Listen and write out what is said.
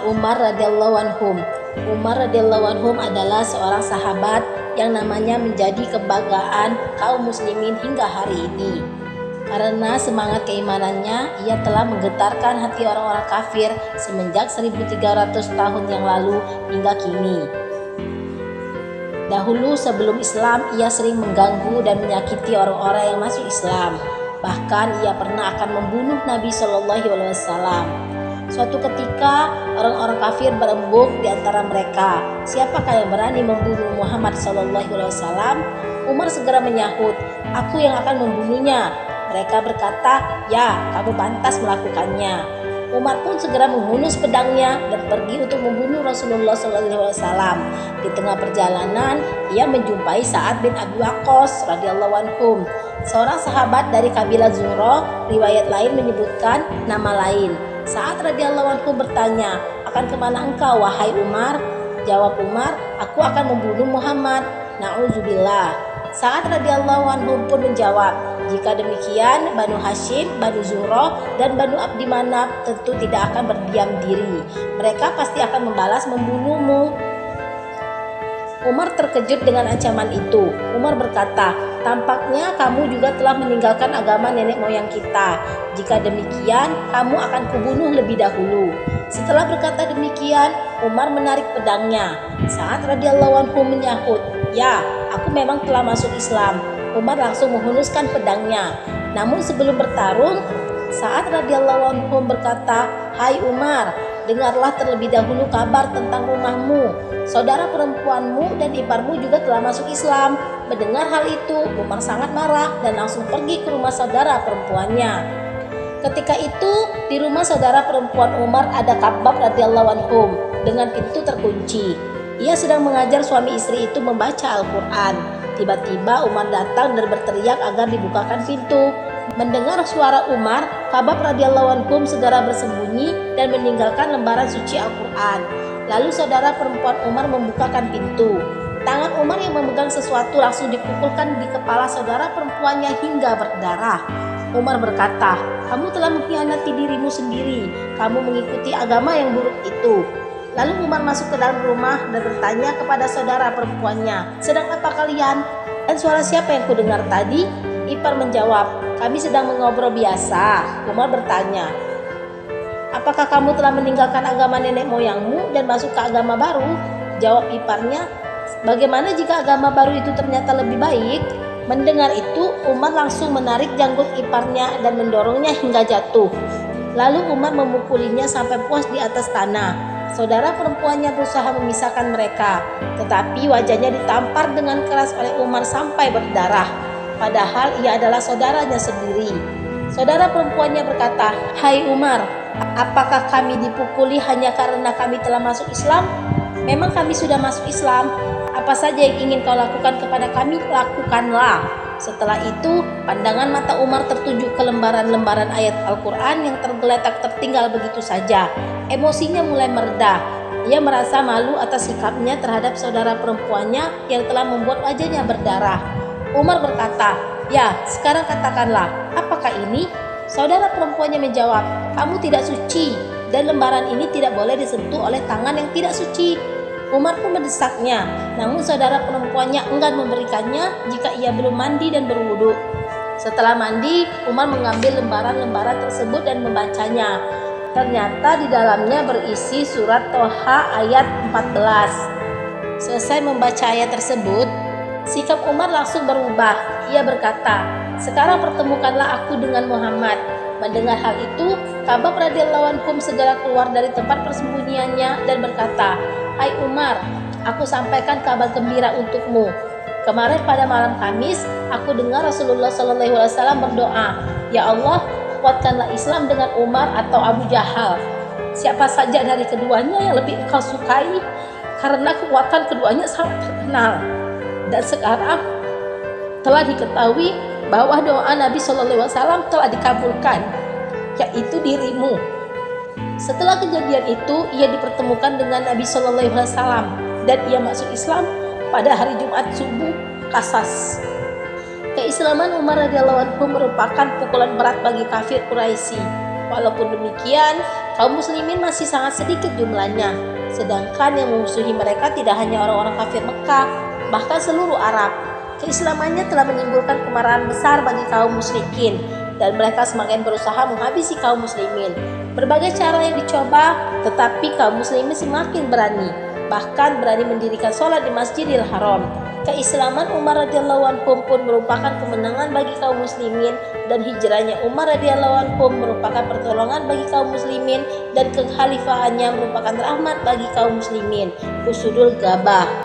Umar radhiyallahu anhum. Umar radhiyallahu anhum adalah seorang sahabat yang namanya menjadi kebanggaan kaum muslimin hingga hari ini. Karena semangat keimanannya, ia telah menggetarkan hati orang-orang kafir semenjak 1300 tahun yang lalu hingga kini. Dahulu sebelum Islam, ia sering mengganggu dan menyakiti orang-orang yang masuk Islam. Bahkan ia pernah akan membunuh Nabi Shallallahu Alaihi Wasallam. Suatu ketika orang-orang kafir berembuk di antara mereka, siapakah yang berani membunuh Muhammad Shallallahu Alaihi Wasallam? Umar segera menyahut, aku yang akan membunuhnya. Mereka berkata, ya, kamu pantas melakukannya. Umar pun segera menghunus pedangnya dan pergi untuk membunuh Rasulullah SAW. Di tengah perjalanan, ia menjumpai Sa'ad bin Abi Waqqas radhiyallahu anhum, seorang sahabat dari kabilah Zuhra. Riwayat lain menyebutkan nama lain. Sa'ad radhiyallahu anhu bertanya, akan kemana engkau wahai Umar? Jawab Umar, aku akan membunuh Muhammad. Na'udzubillah. Sa'ad radhiyallahu anhu pun menjawab, jika demikian Banu Hashim, Banu Zuhra, dan Banu Abdi Manaf tentu tidak akan berdiam diri. Mereka pasti akan membalas membunuhmu. Umar terkejut dengan ancaman itu. Umar berkata, tampaknya kamu juga telah meninggalkan agama nenek moyang kita. Jika demikian, kamu akan kubunuh lebih dahulu. Setelah berkata demikian, Umar menarik pedangnya. Sa'ad radhiyallahu anhu menyahut, ya, aku memang telah masuk Islam. Umar langsung menghunuskan pedangnya. Namun sebelum bertarung, Sa'ad radhiyallahu anhu berkata, hai Umar, dengarlah terlebih dahulu kabar tentang rumahmu. Saudara perempuanmu dan iparmu juga telah masuk Islam. Mendengar hal itu, Umar sangat marah dan langsung pergi ke rumah saudara perempuannya. Ketika itu, di rumah saudara perempuan Umar ada Khabbab radhiyallahu anhum dengan pintu terkunci. Ia sedang mengajar suami istri itu membaca Al-Quran. Tiba-tiba Umar datang dan berteriak agar dibukakan pintu. Mendengar suara Umar, Khabbab radhiyallahu anhum segera bersembunyi dan meninggalkan lembaran suci Al-Quran. Lalu saudara perempuan Umar membukakan pintu. Tangan Umar yang memegang sesuatu langsung dipukulkan di kepala saudara perempuannya hingga berdarah. Umar berkata, kamu telah mengkhianati dirimu sendiri. Kamu mengikuti agama yang buruk itu. Lalu Umar masuk ke dalam rumah dan bertanya kepada saudara perempuannya, sedang apa kalian? Dan suara siapa yang kudengar tadi? Ipar menjawab, kami sedang mengobrol biasa. Umar bertanya, apakah kamu telah meninggalkan agama nenek moyangmu dan masuk ke agama baru? Jawab iparnya, bagaimana jika agama baru itu ternyata lebih baik? Mendengar itu, Umar langsung menarik janggut iparnya dan mendorongnya hingga jatuh. Lalu Umar memukulinya sampai puas di atas tanah. Saudara perempuannya berusaha memisahkan mereka, tetapi wajahnya ditampar dengan keras oleh Umar sampai berdarah. Padahal ia adalah saudaranya sendiri. Saudara perempuannya berkata, hai Umar, apakah kami dipukuli hanya karena kami telah masuk Islam? Memang kami sudah masuk Islam. Apa saja yang ingin kau lakukan kepada kami, lakukanlah. Setelah itu, pandangan mata Umar tertuju ke lembaran-lembaran ayat Al-Quran yang tergeletak tertinggal begitu saja. Emosinya mulai mereda. Ia merasa malu atas sikapnya terhadap saudara perempuannya yang telah membuat wajahnya berdarah. Umar berkata, ya, sekarang katakanlah, apakah ini? Saudara perempuannya menjawab, kamu tidak suci dan lembaran ini tidak boleh disentuh oleh tangan yang tidak suci. Umar pun mendesaknya, namun saudara perempuannya enggan memberikannya jika ia belum mandi dan berwudu. Setelah mandi, Umar mengambil lembaran-lembaran tersebut dan membacanya. Ternyata di dalamnya berisi surat Toha ayat 14. Selesai membaca ayat tersebut, sikap Umar langsung berubah. Ia berkata, sekarang pertemukanlah aku dengan Muhammad. Mendengar hal itu, Khabbab radhiyallahu anhum segera keluar dari tempat persembunyiannya dan berkata, hai Umar, aku sampaikan kabar gembira untukmu. Kemarin pada malam Kamis, aku dengar Rasulullah SAW berdoa, ya Allah, kuatkanlah Islam dengan Umar atau Abu Jahal. Siapa saja dari keduanya yang lebih engkau sukai, karena kekuatan keduanya sangat terkenal. Dan sekarang telah diketahui bahwa doa Nabi SAW telah dikabulkan, yaitu dirimu. Setelah kejadian itu, ia dipertemukan dengan Nabi SAW dan ia masuk Islam pada hari Jumat subuh Qasas. Keislaman Umar radhiyallahu anhu merupakan pukulan berat bagi kafir Quraisy. Walaupun demikian, Kaum muslimin masih sangat sedikit jumlahnya, sedangkan yang memusuhi mereka tidak hanya orang-orang kafir Mekah, bahkan seluruh Arab. Keislamannya telah menimbulkan kemarahan besar bagi kaum musyrikin, dan mereka semakin berusaha menghabisi kaum muslimin. Berbagai cara yang dicoba, tetapi kaum muslimin semakin berani, bahkan berani mendirikan sholat di Masjidil Haram. Keislaman Umar radhiyallahu anhu pun merupakan kemenangan bagi kaum muslimin, dan hijrahnya Umar radhiyallahu anhu merupakan pertolongan bagi kaum muslimin, dan kekhalifahannya merupakan rahmat bagi kaum muslimin. Usudul Gabah.